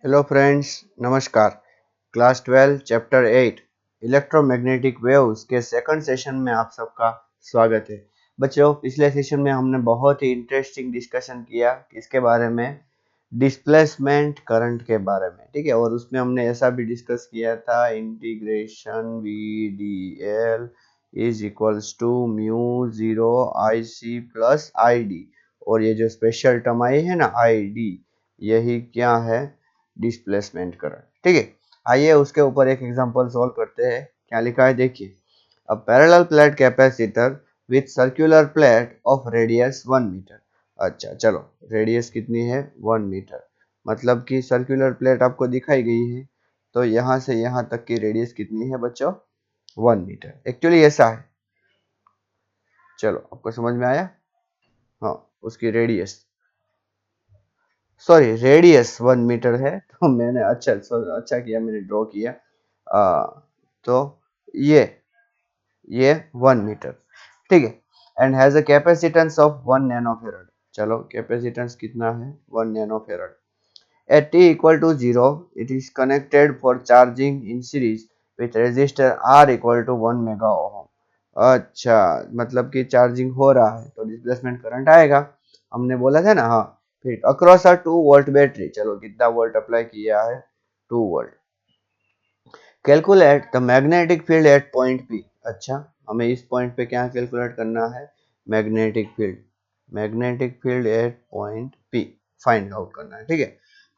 Hello friends, नमस्कार। Class 12 chapter 8 electromagnetic waves के second session में आप सबका स्वागत है। बच्चों, पिछले सेशन में हमने बहुत ही इंटरेस्टिंग डिस्कशन किया किसके बारे में, डिस्प्लेसमेंट करंट के बारे में। ठीक है, और उसमें हमने ऐसा भी डिस्कस किया था integration B D L is equals to mu zero I C plus I D, और ये जो स्पेशल टर्म आई है ना आई डी, यही क्या है, डिस्प्लेसमेंट करंट। ठीक है, आइए उसके ऊपर एक एग्जांपल सॉल्व करते हैं। क्या लिखा है देखिए, a parallel plate capacitor with circular plate of radius 1 metre. अच्छा चलो, रेडियस कितनी है 1 मीटर, मतलब कि सर्कुलर प्लेट आपको दिखाई गई है, तो यहाँ से यहाँ तक की रेडियस कितनी है बच्चों, 1 मीटर। एक्चुअली ऐसा है, चलो आपको समझ में आया। हाँ, उसकी रेडियस, सॉरी रेडियस 1 मीटर है, तो मैंने अच्छा किया मैंने ड्रॉ किया। तो ये ये 1 मीटर, ठीक है, and has a capacitance of 1 nanofarad. चलो कैपेसिटेंस कितना है, 1 nanofarad. At t equal to 0 it is connected for charging in series with resistor R equal to 1 mega ohm. अच्छा, मतलब कि चार्जिंग हो रहा है तो डिस्प्लेसमेंट करंट आएगा, हमने बोला था ना। हाँ, फिर अक्रॉस अ 2 वोल्ट बैटरी, चलो कितना वोल्ट अप्लाई किया है, 2 volt. Calculate the magnetic field at point P. अच्छा, हमें इस पॉइंट पे क्या कैलकुलेट करना है, magnetic field. Magnetic field at point P find out करना है। ठीक है,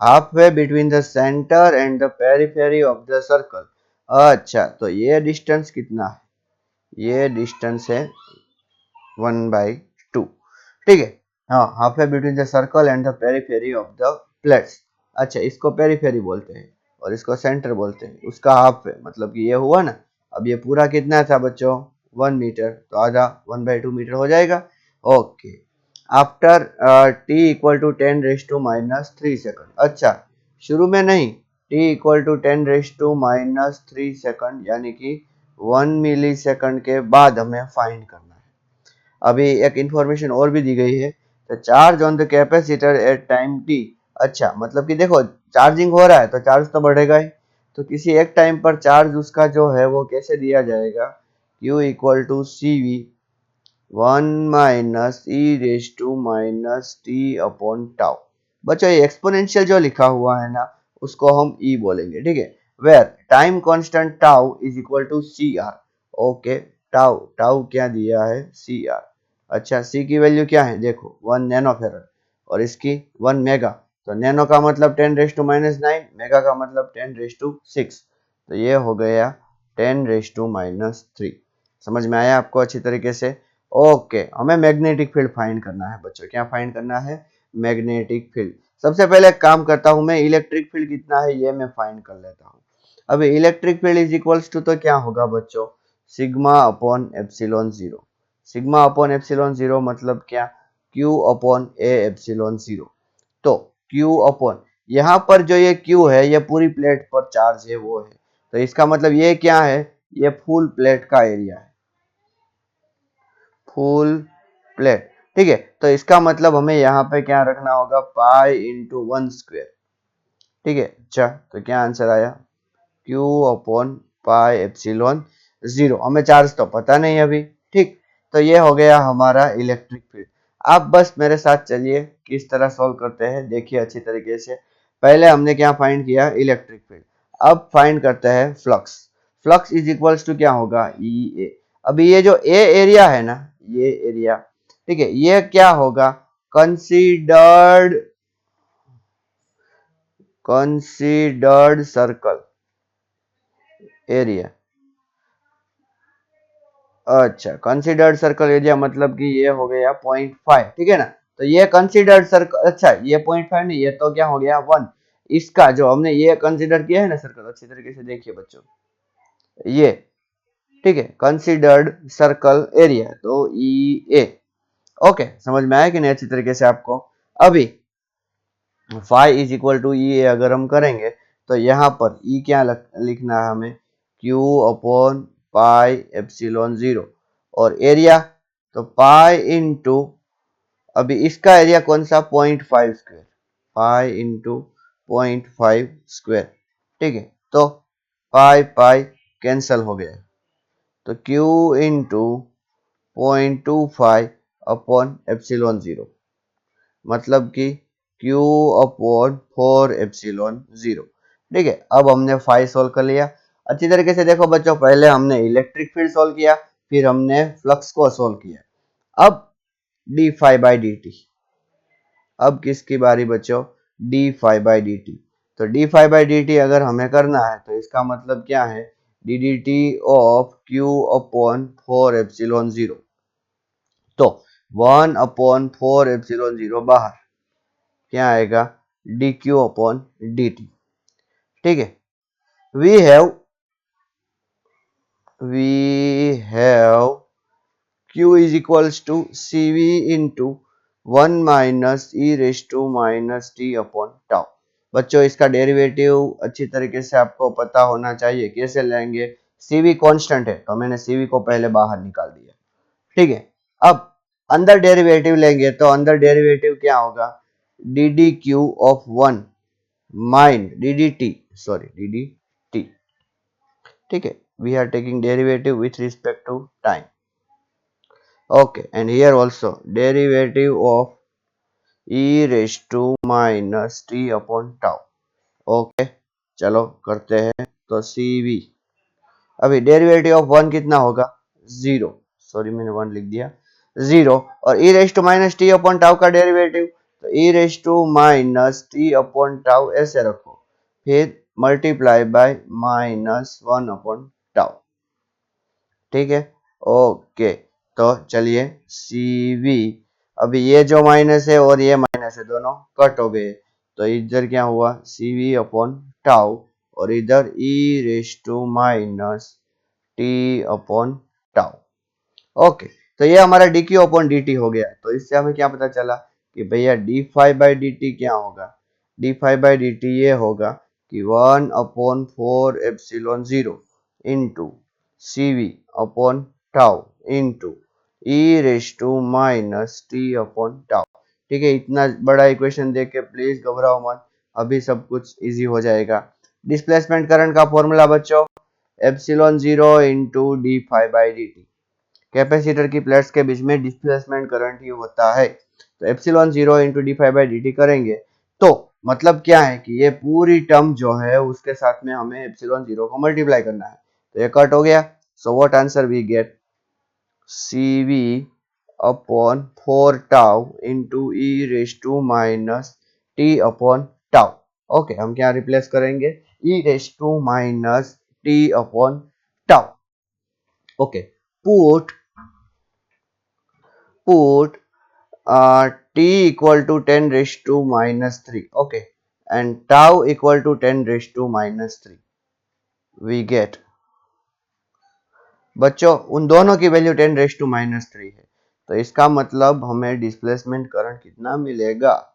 half way between the centre and the periphery of the circle. अच्छा, तो ये डिस्टेंस कितना है, ये डिस्टेंस है 1/2। ठीक है, हाँ, half way between the circle and the periphery of the plates. अच्छा, इसको पेरिफेरी बोलते हैं और इसको सेंटर बोलते हैं, उसका हाफ वे मतलब कि ये हुआ ना। अब ये पूरा कितना था बच्चों, 1 मीटर, तो आधा 1/2 मीटर हो जाएगा। Okay, after T equal to 10⁻³ second. अच्छा, शुरू में नहीं, टी इक्वल टू 10⁻³ सेकंड, यानी कि 1 मिली सेकंड के बाद हमें फाइंड करना है। अभी एक इंफॉर्मेशन और भी दी गई है, तो charge on the capacitor at time T. अच्छा, मतलब कि देखो चार्जिंग हो रहा है तो चार्ज तो बढ़ेगा ही, तो किसी एक टाइम पर चार्ज उसका जो है वो कैसे दिया जाएगा, Q equal to C V 1 - e⁻t/टाउ। बच्चों, ये एक्सपोनेंशियल जो लिखा हुआ है ना, उसको हम ई बोलेंगे। ठीक है, where time constant tau is equal to C R. Okay, tau tau क्या दिया है, सी आर। अच्छा, सी की वैल्यू क्या है देखो, 1 नैनोफैराड, और इसकी 1 मेगा, तो नैनो का मतलब 10⁻⁹, मेगा का मतलब 10⁻⁶, तो ये हो गया 10⁻⁻3। समझ में आया आपको अच्छी तरीके से। ओके, हमें मैग्नेटिक फील्ड फाइंड करना है बच्चों, क्या फाइंड करना है, मैग्नेटिक फील्ड। सबसे पहले एक काम करता हूं मैं, इलेक्ट्रिक फील्ड कितना है ये मैं फाइंड कर लेता हूं। अब electric field is equals to, तो क्या होगा बच्चों, sigma upon epsilon zero. Sigma upon epsilon zero मतलब क्या, Q upon A epsilon zero. तो क्यू अपॉन, यहाँ पर जो ये क्यू है ये पूरी प्लेट पर चार्ज है वो है, तो इसका मतलब ये क्या है, ये फुल प्लेट का एरिया है, फुल प्लेट। ठीक है, तो इसका मतलब हमें यहाँ पे क्या रखना होगा, π/1²। ठीक है, अच्छा तो क्या आंसर आया, Q upon pi epsilon zero. हमें चार्ज तो पता नहीं अभी। ठीक, तो ये हो गया हमारा इलेक्ट्रिक फील्ड। आप बस मेरे साथ चलिए, किस तरह सॉल्व करते हैं देखिए अच्छी तरीके से। पहले हमने क्या फाइंड किया, इलेक्ट्रिक फील्ड। अब फाइंड करते हैं flux. Flux is equals to क्या होगा, ई ए। अभी ये जो ए एरिया है ना, ये एरिया, ठीक है, ये क्या होगा, कंसीडर्ड कंसीडर्ड सर्कल एरिया। अच्छा, कंसीडर्ड सर्कल एरिया मतलब कि ये हो गया 0.5। ठीक है ना, तो ये कंसीडर्ड सर्कल, अच्छा ये 0.5 नहीं, ये तो क्या हो गया 1। इसका जो हमने ये कंसीडर किया है ना सर्कल, अच्छी तरीके से देखिए बच्चों, ये, ठीक है, कंसीडर्ड सर्कल एरिया, तो ई ए। ओके, समझ में आया कि नहीं अच्छी तरीके से आपको। अभी फाई इज इक्वल टू ई ए अगर हम करेंगे, तो यहाँ पर ई क्या लिखना है हमें, Q upon pi epsilon zero, और एरिया तो पाई इंटू, अभी इसका एरिया कौन सा, 0.5², पाई इंटू 0.5 ठीक है। तो पाई पाई कैंसल हो गया, तो Q इंटू 0.25 अपॉन एप्सिलॉन 0, मतलब कि Q अपॉन 4 एप्सिलॉन 0। ठीक है, अब हमने फाई सोल्व कर लिया। अच्छी तरीके से देखो बच्चों, पहले हमने इलेक्ट्रिक फील्ड सोल्व किया, फिर हमने फ्लक्स को सोल्व किया। अब d phi by D t, अब किसकी बारी बच्चों, d phi by D t. तो d phi by D t अगर हमें करना है तो इसका मतलब क्या है, d D t of q upon 4 epsilon 0। तो 1 अपॉन 4 एप्सिलॉन 0 बाहर, क्या आएगा, D Q upon D T. ठीक है, we have Q is equals to CV into 1 minus e raised to minus t upon tau। बच्चों इसका डेरिवेटिव अच्छी तरीके से आपको पता होना चाहिए, कैसे लेंगे। CV कांस्टेंट है तो मैंने CV को पहले बाहर निकाल दिया। ठीक है, अब अंदर डेरिवेटिव लेंगे तो अंदर डेरिवेटिव क्या होगा, D D Q of 1 minus D D T, sorry D D T. ठीक है, we are taking derivative with respect to time. Okay, and here also derivative of e raised to minus t upon tau। Okay, चलो करते हैं। तो CV, अभी derivative of 1 कितना होगा, 0, sorry मैंने 1 लिख दिया, 0। और e raised to minus T upon tau का डेरिवेटिव, तो e raised to minus T upon tau ऐसे रखो, फिर multiply by minus 1 upon tau. ठीक है, ओके। तो चलिए CV, अभी ये जो माइनस है और ये माइनस है दोनों कट हो गए, तो इधर क्या हुआ, CV अपॉन टाउ, और इधर e raise to minus T upon tau. Okay, तो ये हमारा dq अपॉन dt हो गया। तो इससे हमें क्या पता चला कि भैया D phi by D T क्या होगा, D phi by D T ये होगा कि 1 upon 4 epsilon 0 into CV upon tau into E raise to minus T upon tau. ठीक है, इतना बड़ा इक्वेशन देख के प्लीज घबराओ मत, अभी सब कुछ इजी हो जाएगा। डिस्प्लेसमेंट करंट का फॉर्मूला बच्चों, epsilon 0 into D phi by D T. Capacitor की प्लेट्स के बीच में डिस्प्लेसमेंट करंट ही होता है। तो epsilon 0 into D phi by D T करेंगे तो मतलब क्या है कि ये पूरी टर्म जो है उसके साथ में हमें एप्सिलॉन 0 को मल्टीप्लाई करना है, तो ये कट हो गया। So what answer we get, CV upon 4 tau into E raise to minus T upon tau. Okay, हम क्या रिप्लेस करेंगे, e raise to minus T upon tau. Okay, put put t equal to 10 raised to minus 3, okay, and tau equal to 10 raised to minus 3, we get, बच्चों उन दोनों की value 10 rest to minus 3 है, तो इसका मतलब हमें डिस्प्लेसमेंट करंट कितना मिलेगा,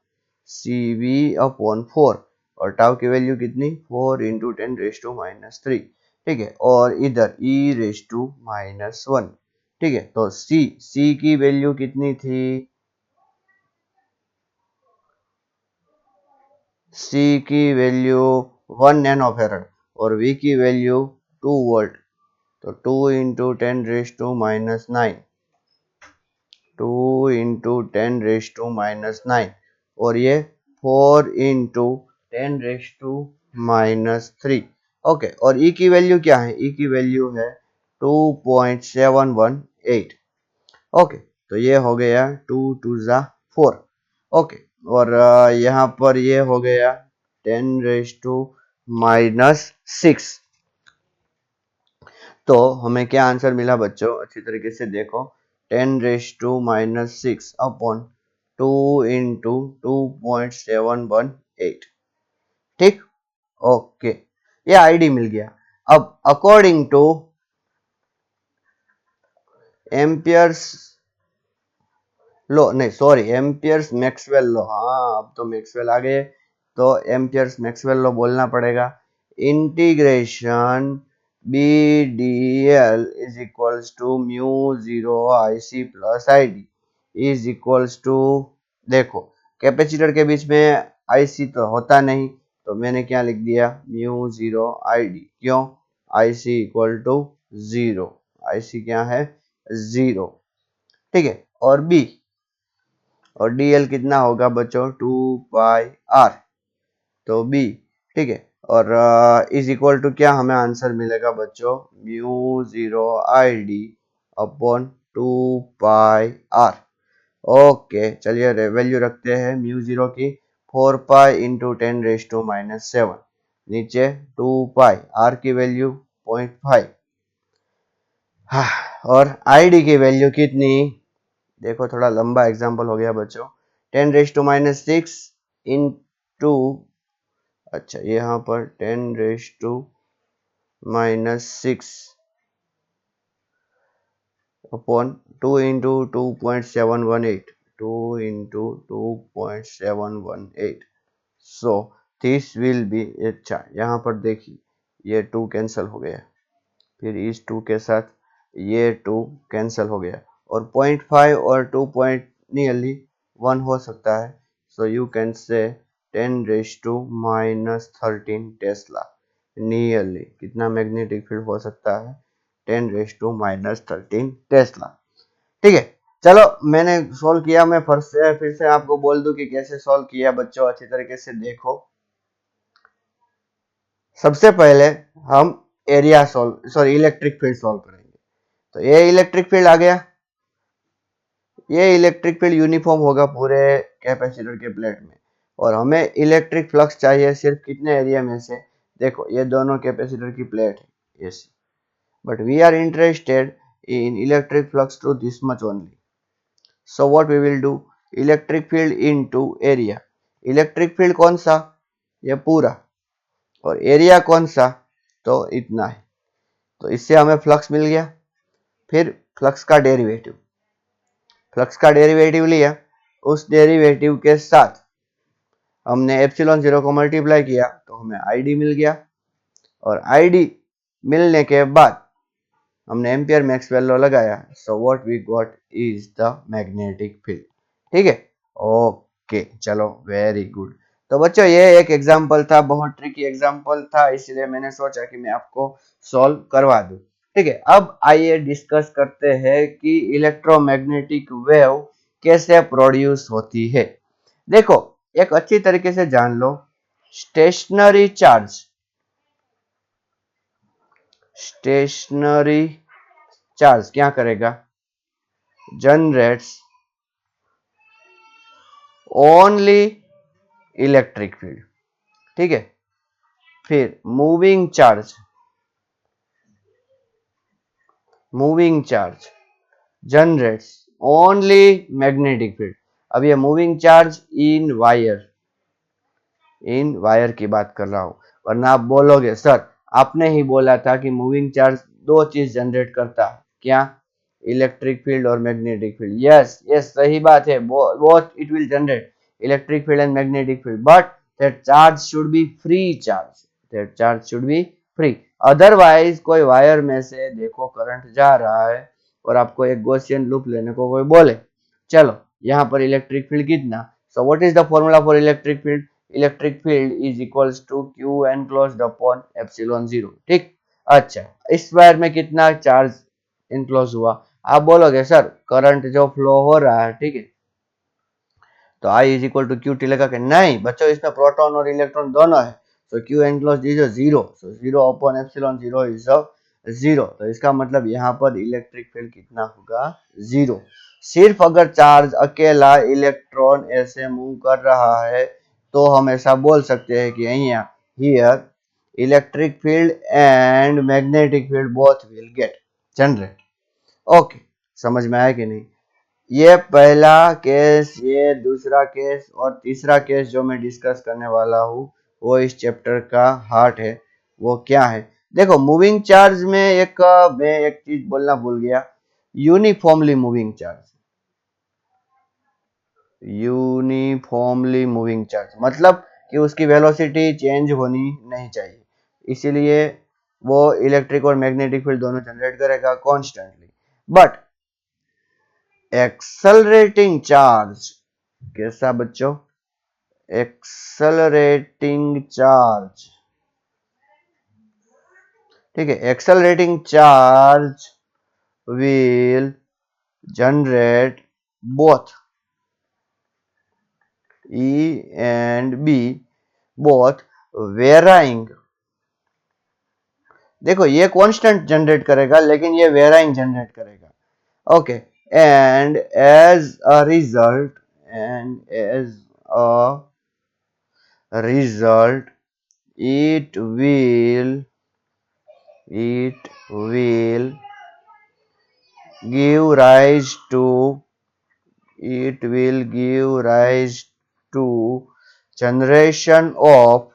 CV अपॉन 4, और टाउ की वैल्यू कितनी, 4 इंटू 10 रेस्ट टू माइनस 3। ठीक है, और इधर e रेस्ट टू माइनस 1। ठीक है, तो C की वैल्यू कितनी थी, C की वैल्यू 1 नैनो फैरड और V की वैल्यू 2 वोल्ट, तो 2 into 10 raise to minus 9, 2 into 10 raise to minus 9, और ये 4 into 10 raise to minus 3। Okay, और E की वैल्यू क्या है, E की वैल्यू है 2.718। ओके, तो ये हो गया 2 2 जा 4। ओके, और यहाँ पर ये हो गया 10 रेस टू माइनस 6। तो हमें क्या आंसर मिला बच्चों, अच्छी तरीके से देखो, 10 raise to minus 6 upon 2 into 2.718। ठीक, ओके, ये आईडी मिल गया। अब अकॉर्डिंग टू एम्पियर्स लो, नहीं सॉरी, एम्पियर्स मैक्सवेल लो, हाँ अब तो मैक्सवेल आ गए, तो एम्पियर्स मैक्सवेल लो बोलना पड़ेगा। Integration B D L is equals to mu 0 I C plus I D is equals to, देखो कैपेसिटर के बीच में आईसी तो होता नहीं, तो मैंने क्या लिख दिया, म्यू जीरो आई डी, क्यों, आई सी इक्वल टू जीरो, आई सी क्या है, जीरो, ठीक है। और बी और डी एल कितना होगा बच्चों, 2 पाई आर, तो बी, ठीक है। और इज इक्वल टू क्या हमें आंसर मिलेगा बच्चों, mu zero I D upon 2 pi R. Okay चलिए वैल्यू रखते हैं म्यू जीरो की 4 पाई इंटू 10⁻⁻⁷, नीचे 2 पाई, आर की वैल्यू 0.5, और आई की वैल्यू कितनी, देखो थोड़ा लंबा एग्जाम्पल हो गया बच्चों, 10⁻⁶ इंटू, अच्छा यहाँ पर 10⁻⁻⁶ upon 2 into 2.718, 2 into 2.718, so this will be, अच्छा यहाँ पर देखिए ये 2 कैंसिल हो गया, फिर इस 2 के साथ ये 2 कैंसिल हो गया, और 0.5 और 2 पॉइंट नियरली 1 हो सकता है, so you can say 10⁻⁻13 Tesla, nearly कितना मैग्नेटिक फील्ड हो सकता है, 10⁻⁻13 टेस्ला, ठीक है। चलो मैंने सॉल्व किया, मैं फिर से आपको बोल दूं कि कैसे सॉल्व किया बच्चों, अच्छी तरीके से देखो। सबसे पहले हम area solve, sorry electric field solve करेंगे, तो ये इलेक्ट्रिक फील्ड आ गया, ये इलेक्ट्रिक फील्ड यूनिफॉर्म होगा पूरे कैपेसिटर के प्लेट में, और हमें इलेक्ट्रिक फ्लक्स चाहिए सिर्फ कितने एरिया में से, देखो ये दोनों कैपेसिटर की प्लेट है ऐसी, but we are interested in electric flux to this much only. So what we will do, electric field into area, electric field कौन सा, ये पूरा, और एरिया कौन सा, तो इतना है, तो इससे हमें फ्लक्स मिल गया। फिर फ्लक्स का डेरिवेटिव, फ्लक्स का डेरिवेटिव लिया, उस डेरिवेटिव के साथ हमने एप्सिलॉन जीरो को मल्टीप्लाई किया तो हमें आईडी मिल गया, और आईडी मिलने के बाद हमने एम्पियर मैक्सवेल लॉ लगाया, so what we got is the magnetic field, ठीक है। ओके चलो वेरी गुड। तो बच्चों ये एक एग्जांपल था, बहुत ट्रिकी एग्जांपल था, इसलिए मैंने सोचा कि मैं आपको सॉल्व करवा दूं, ठीक है। अब आइए डिस्कस करते हैं कि इलेक्ट्रोमैग्नेटिक वेव कैसे प्रोड्यूस होती है। देखो एक अच्छी तरीके से जान लो, स्टेशनरी चार्ज, स्टेशनरी चार्ज क्या करेगा, जनरेट्स ओनली इलेक्ट्रिक फील्ड, ठीक है। फिर moving charge generates only magnetic field. अब ये मूविंग चार्ज इन वायर की बात कर रहा हूं, वरना आप बोलोगे सर आपने ही बोला था कि मूविंग चार्ज दो चीज जनरेट करता है, क्या, इलेक्ट्रिक फील्ड और मैग्नेटिक फील्ड, यस यस सही बात है, both it will generate electric field and magnetic field, but that charge should be free charge, that charge should be free, otherwise कोई वायर में से देखो करंट जा रहा है और आपको एक गॉसियन लूप लेने को कोई बोले, चलो यहाँ पर इलेक्ट्रिक फील्ड कितना, so what is the formula for electric field, electric field is equals to Q enclosed upon epsilon zero, ठीक। अच्छा इस वायर में कितना चार्ज इनक्लोज हुआ, आप बोलोगे सर करंट जो फ्लो हो रहा है, ठीक है, तो I is equal to q t लगा के, नहीं बच्चों इसमें प्रोटॉन और इलेक्ट्रॉन दोनों है, so q enclosed is zero, so zero upon epsilon zero is zero, तो इसका मतलब यहाँ पर इलेक्ट्रिक फील्ड कितना होगा, जीरो। सिर्फ अगर चार्ज अकेला इलेक्ट्रॉन ऐसे मूव कर रहा है तो हम ऐसा बोल सकते हैं कि यहाँ here electric field and magnetic field both will get generate. Okay समझ में आया कि नहीं, ये पहला केस, ये दूसरा केस और तीसरा केस जो मैं डिस्कस करने वाला हूँ वो इस चैप्टर का हार्ट है, वो क्या है, देखो मूविंग चार्ज में मैं एक चीज बोलना भूल गया, uniformly moving charge, uniformly moving charge मतलब कि उसकी वेलोसिटी चेंज होनी नहीं चाहिए, इसीलिए वो इलेक्ट्रिक और मैग्नेटिक फील्ड दोनों जनरेट करेगा कॉन्स्टेंटली, बट एक्सेलरेटिंग चार्ज कैसा बच्चों, एक्सेलरेटिंग चार्ज, ठीक है, accelerating charge will generate both E and B both varying, देखो ये कांस्टेंट जनरेट करेगा लेकिन ये वेराइंग जनरेट करेगा, okay, and as a result it will give rise to generation of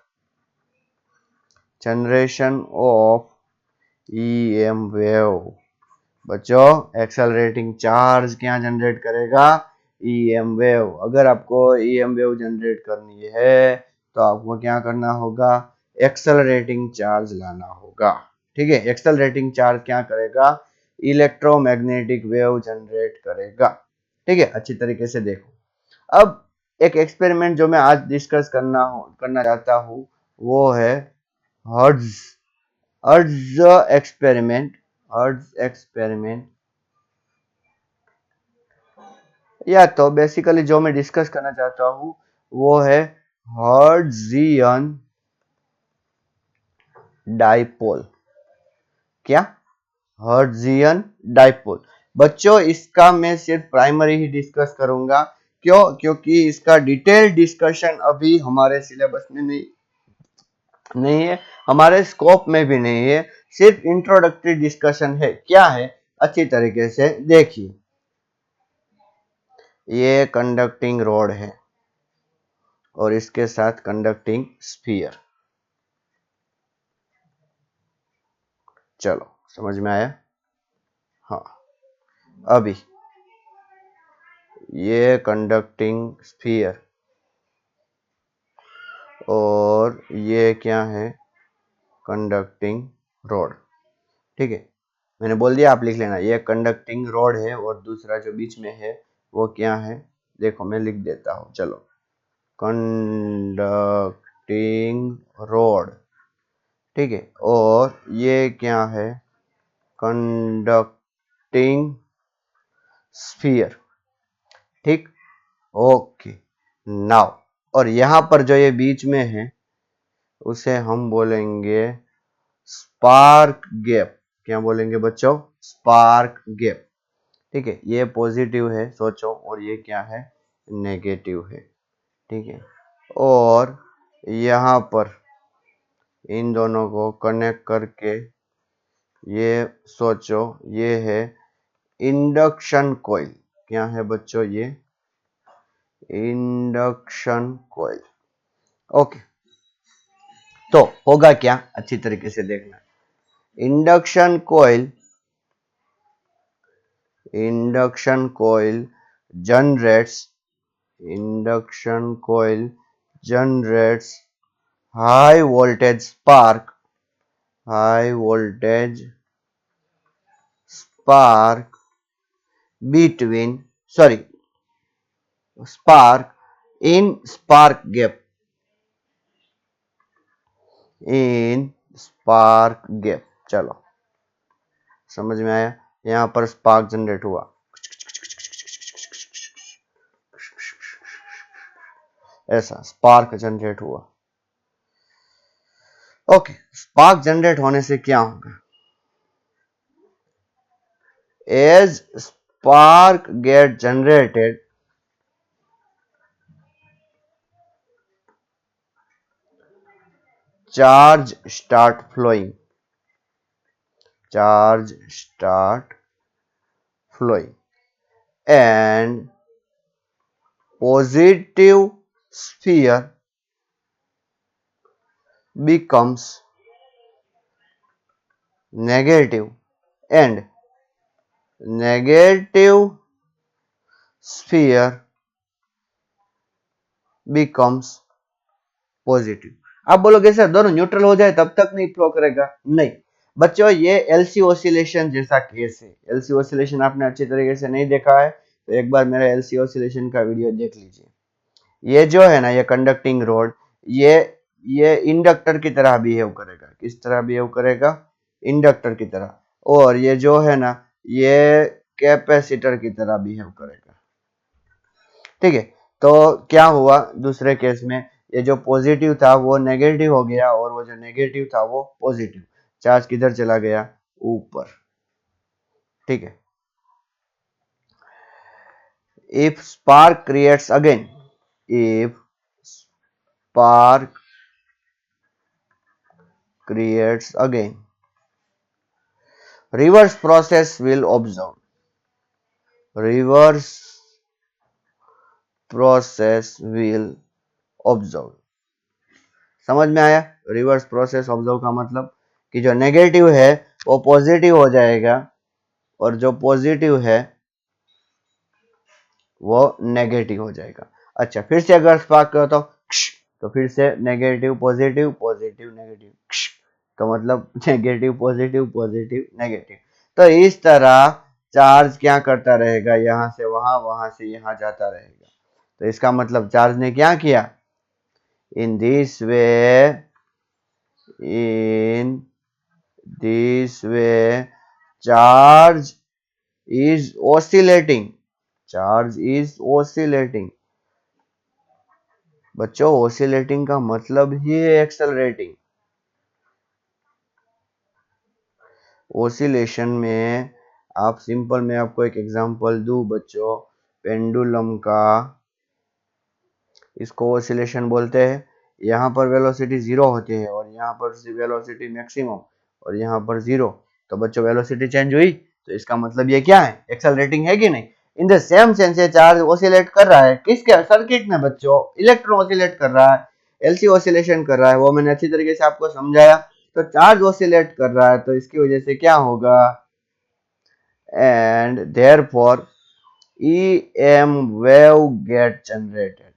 EM wave। बच्चों एक्सेलरेटिंग चार्ज क्या जनरेट करेगा? EM wave. अगर आपको EM वेव जनरेट करनी है तो आपको क्या करना होगा? एक्सेलरेटिंग चार्ज लाना होगा, ठीक है। एक्सेलरेटिंग चार्ज क्या करेगा? इलेक्ट्रोमैग्नेटिक वेव जनरेट करेगा, ठीक है। अच्छी तरीके से देखो। अब एक एक्सपेरिमेंट जो मैं आज डिस्कस करना चाहता हूँ वो है हर्ट्ज एक्सपेरिमेंट। या तो बेसिकली जो मैं डिस्कस करना चाहता हूँ वो है हर्ट्जियन डाइपोल। क्या? Hertzian dipole. बच्चों इसका मैं सिर्फ प्राइमरी ही डिस्कस करूंगा। क्यों? क्योंकि इसका डिटेल डिस्कशन अभी हमारे सिलेबस में नहीं है, हमारे स्कोप में भी नहीं है, सिर्फ इंट्रोडक्टरी डिस्कशन है। क्या है? अच्छी तरीके से देखिए। ये कंडक्टिंग रॉड है और इसके साथ कंडक्टिंग स्फीयर। चलो समझ में आया? हाँ। अभी ये कंडक्टिंग स्फीयर और ये क्या है? कंडक्टिंग रॉड, ठीक है। मैंने बोल दिया, आप लिख लेना। ये कंडक्टिंग रॉड है और दूसरा जो बीच में है वो क्या है? देखो मैं लिख देता हूं, चलो। कंडक्टिंग रॉड, ठीक है। और ये क्या है? कंडक्टिंग स्फीयर, ठीक। ओके नाउ, और यहां पर जो ये बीच में है उसे हम बोलेंगे स्पार्क गैप। क्या बोलेंगे बच्चों? स्पार्क गैप, ठीक है। ये पॉजिटिव है सोचो और ये क्या है? नेगेटिव है, ठीक है। और यहाँ पर इन दोनों को कनेक्ट करके ये सोचो, ये है इंडक्शन कॉइल। क्या है बच्चों? ये इंडक्शन कॉइल, ओके। तो होगा क्या? अच्छी तरीके से देखना। Induction coil generates high voltage spark in spark gap, चलो समझ में आया? यहां पर स्पार्क जनरेट हुआ, ऐसा स्पार्क जनरेट हुआ, ओके। स्पार्क जनरेट होने से क्या होगा? As spark get generated, charge start flowing, and positive sphere becomes negative and negative sphere becomes positive. आप बोलोगे सर दोनों न्यूट्रल हो जाए तब तक नहीं फ्लो करेगा? नहीं बच्चों, ये एलसी ऑसिलेशन जैसा केस है। एलसी ऑसिलेशन आपने अच्छी तरीके से नहीं देखा है तो एक बार मेरा एलसी ऑसिलेशन का वीडियो देख लीजिए। ये जो है ना, ये कंडक्टिंग रोड, ये ये इंडक्टर की तरह बिहेव करेगा। किस तरह बिहेव करेगा? इंडक्टर की तरह। और ये जो है ना, ये कैपेसिटर की तरह बिहेव करेगा। ठीक है, तो क्या हुआ दूसरे केस में? ये जो पॉजिटिव था वो नेगेटिव हो गया, और वो जो नेगेटिव था वो पॉजिटिव। चार्ज किधर चला गया? ऊपर। ठीक है। if spark creates again if spark creates again, reverse process will observe. Reverse process will observe. समझ में आया? रिवर्स प्रोसेस ऑब्जर्व का मतलब कि जो नेगेटिव है वो पॉजिटिव हो जाएगा, और जो पॉजिटिव है वो नेगेटिव हो जाएगा। अच्छा, फिर से अगर स्पार्क करो तो फिर से नेगेटिव पॉजिटिव पॉजिटिव नेगेटिव, तो मतलब नेगेटिव पॉजिटिव पॉजिटिव नेगेटिव। तो इस तरह चार्ज क्या करता रहेगा? यहां से वहां, वहां से यहां जाता रहेगा। तो इसका मतलब चार्ज ने क्या किया? In this way charge is oscillating. Charge is oscillating. बच्चों, oscillating का मतलब ही है एक्सेलरेटिंग। ओसिलेशन में आप सिंपल, मैं आपको एक एग्जांपल दूं बच्चों, पेंडुलम का। इसको ओसिलेशन बोलते हैं। यहाँ पर वेलोसिटी 0 होती है, और यहाँ पर वेलोसिटी मैक्सिमम, और यहाँ पर 0। तो बच्चों वेलोसिटी चेंज हुई, तो इसका मतलब ये क्या है? एक्सेलरेटिंग है कि नहीं? इन द सेम सेंस ये चार्ज ओसिलेट कर रहा है। किसके सर्किट में बच्चों? इलेक्ट्रॉन ओसिलेट कर रहा है, एलसी ओसिलेशन कर रहा है। वो मैंने अच्छी तरीके से आपको समझाया। तो चार्ज ओसिलेट कर रहा है, तो इसकी वजह से क्या होगा? And therefore EM wave get generated.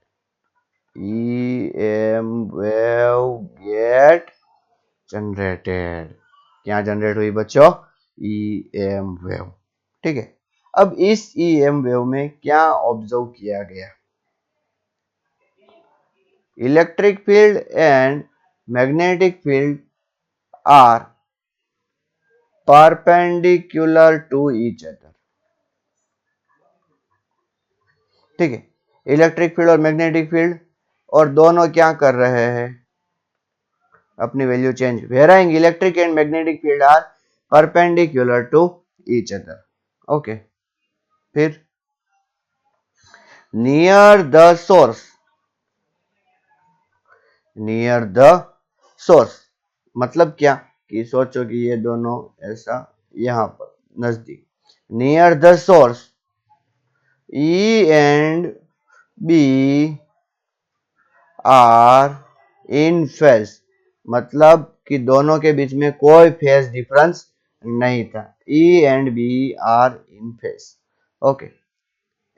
EM wave get generated. क्या जनरेट हुई बच्चों? EM wave. ठीक है। अब इस EM वेव में क्या ऑब्जर्व किया गया? Electric field and magnetic field are perpendicular to each other. ठीक है, इलेक्ट्रिक फील्ड और मैग्नेटिक फील्ड, और दोनों क्या कर रहे हैं? अपनी value change. Varying electric and magnetic field are perpendicular to each other. Okay, फिर near the source, near the source मतलब क्या? कि सोचो कि ये दोनों ऐसा यहां पर नजदीक। Near the source E and B are in phase, मतलब कि दोनों के बीच में कोई फेज डिफरेंस नहीं था। E and B are in phase. Okay,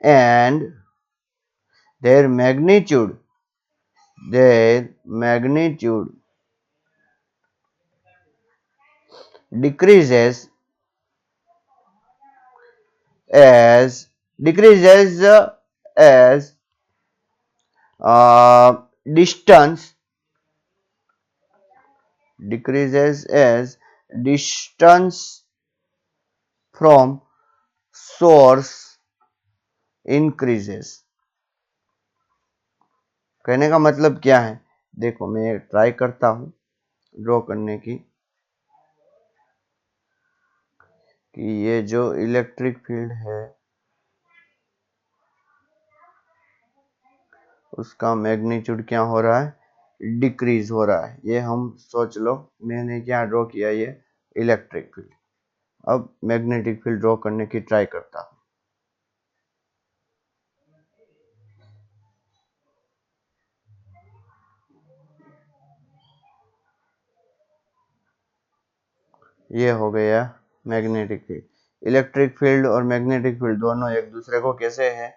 and their magnitude decreases as distance decreases as distance from source increases। कहने का मतलब क्या है? देखो, मैं ट्राई करता हूं ड्रॉ करने की, कि ये जो इलेक्ट्रिक फील्ड है उसका मैग्नीट्यूड क्या हो रहा है? डिक्रीज हो रहा है। ये हम सोच लो, मैंने क्या ड्रॉ किया? ये इलेक्ट्रिक फील्ड। अब मैग्नेटिक फील्ड ड्रॉ करने की ट्राई करता हूं। ये हो गया मैग्नेटिक फील्ड। इलेक्ट्रिक फील्ड और मैग्नेटिक फील्ड दोनों एक दूसरे को कैसे है?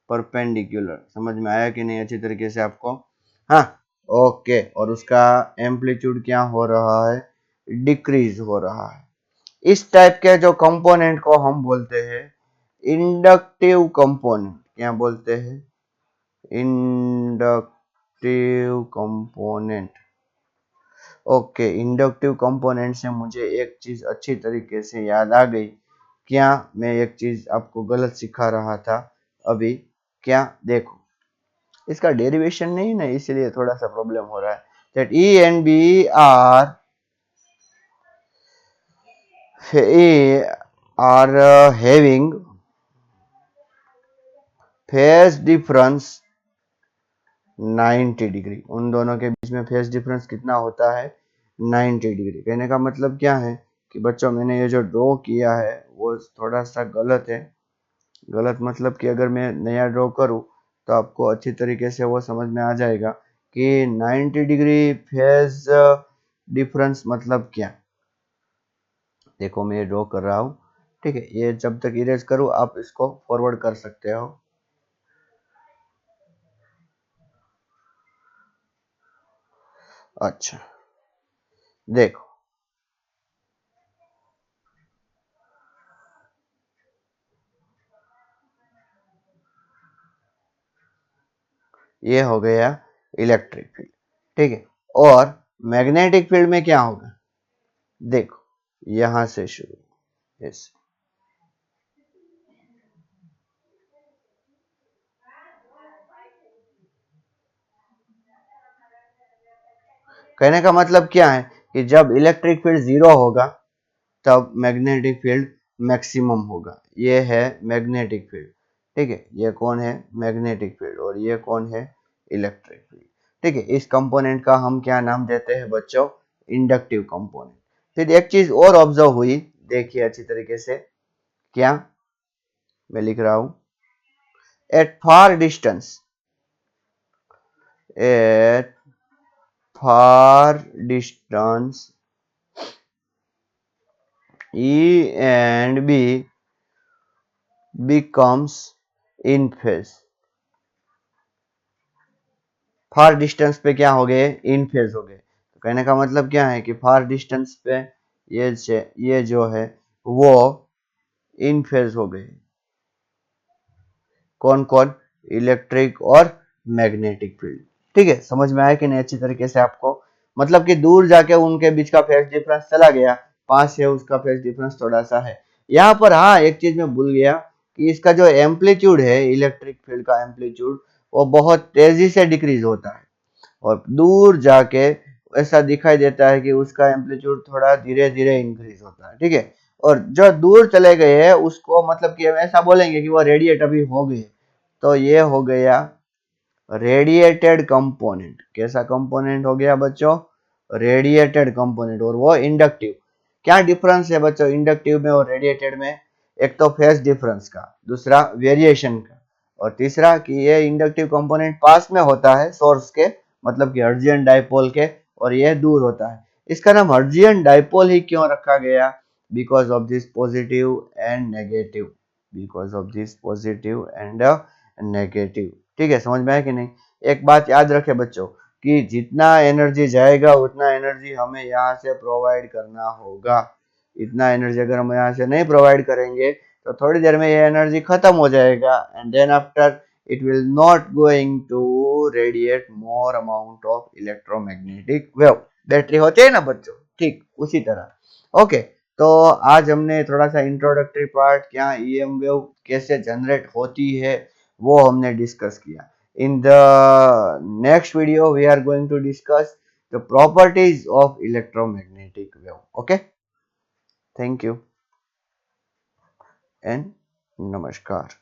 परपेंडिकुलर। समझ में आया कि नहीं अच्छी तरीके से आपको? हाँ, ओके। और उसका एम्पलीट्यूड क्या हो रहा है? डिक्रीज हो रहा है। इस टाइप के जो कंपोनेंट को हम बोलते हैं इंडक्टिव कंपोनेंट। क्या बोलते हैं? Inductive component. Okay, inductive component से मुझे एक चीज अच्छी तरीके से याद आ गई। क्या मैं एक चीज आपको गलत सिखा रहा था अभी? क्या देखो, इसका डेरिवेशन नहीं ना, इसलिए थोड़ा सा प्रॉब्लम हो रहा है। That E and B are having phase difference 90 degree. उन दोनों के बीच में फेज डिफरेंस कितना होता है? 90 डिग्री। कहने का मतलब क्या है कि बच्चों, मैंने ये जो ड्रॉ किया है वो थोड़ा सा गलत है। गलत मतलब कि अगर मैं नया ड्रॉ करूं तो आपको अच्छी तरीके से वो समझ में आ जाएगा कि 90 डिग्री फेज डिफरेंस मतलब क्या। देखो, मैं ये ड्रॉ कर रहा हूँ, ठीक है। ये जब तक इरेज करूँ आप इसको फॉरवर्ड कर सकते हो। अच्छा, देखो, ये हो गया इलेक्ट्रिक फील्ड, ठीक है। और मैग्नेटिक फील्ड में क्या होगा? देखो, यहां से शुरू, ऐसे। कहने का मतलब क्या है कि जब इलेक्ट्रिक फील्ड जीरो होगा तब मैग्नेटिक फील्ड मैक्सिमम होगा। ये है मैग्नेटिक फील्ड, ठीक है। ये कौन है? Magnetic field. और ये कौन है? इलेक्ट्रिक फील्ड, ठीक है। इस कंपोनेंट का हम क्या नाम देते हैं बच्चों? Inductive component. फिर एक चीज और ऑब्जर्व हुई, देखिए अच्छी तरीके से। क्या? मैं लिख रहा हूं, at far distance, at far distance E and B becomes in phase। Far distance पे क्या हो गए? इन फेज हो गए। तो कहने का मतलब क्या है कि फार डिस्टेंस पे ये जो है वो इन फेज हो गए। कौन कौन? इलेक्ट्रिक और मैग्नेटिक फील्ड, ठीक है। समझ में आया कि नहीं अच्छी तरीके से आपको? मतलब कि दूर जाके उनके बीच का फेज डिफरेंस चला गया, पास है उसका फेज डिफरेंस थोड़ा सा है। यहाँ पर हाँ, एक चीज मैं भूल गया कि इसका जो एम्पलीट्यूड है, इलेक्ट्रिक फील्ड का एम्पलीट्यूड, वो बहुत तेजी से डिक्रीज होता है। और दूर जाके ऐसा दिखाई देता है कि उसका एम्पलीट्यूड थोड़ा धीरे धीरे इंक्रीज होता है, ठीक है। और जो दूर चले गए हैं उसको मतलब कि हम ऐसा बोलेंगे कि वो रेडिएट अभी हो गए। तो ये हो गया रेडिएटेड कंपोनेंट। कैसा कंपोनेंट हो गया बच्चों? Radiated component. और वो इंडक्टिव। क्या डिफरेंस है बच्चों इंडक्टिव में और रेडिएटेड में? एक तो फेज डिफरेंस का, दूसरा वेरिएशन का, और तीसरा कि ये इंडक्टिव कंपोनेंट पास में होता है सोर्स के, मतलब कि हर्ट्जियन डाइपोल के, और ये दूर होता है। इसका नाम हर्ट्जियन डाइपोल ही क्यों रखा गया? Because of this positive and negative, because of this positive and negative, ठीक है। समझ में आया कि नहीं? एक बात याद रखे बच्चों कि जितना एनर्जी जाएगा उतना एनर्जी हमें यहाँ से प्रोवाइड करना होगा। इतना एनर्जी अगर हम यहाँ से नहीं प्रोवाइड करेंगे तो थोड़ी देर में ये एनर्जी खत्म हो जाएगा, and then after it will not going to radiate more amount of electromagnetic wave. Battery होते हैं ना बच्चों, ठीक उसी तरह। ओके, तो आज हमने थोड़ा सा इंट्रोडक्टरी पार्ट, क्या ईएम वेव कैसे जनरेट होती है, वो हमने डिस्कस किया। In the next video we are going to discuss the properties of electromagnetic wave. Okay, thank you and नमस्कार।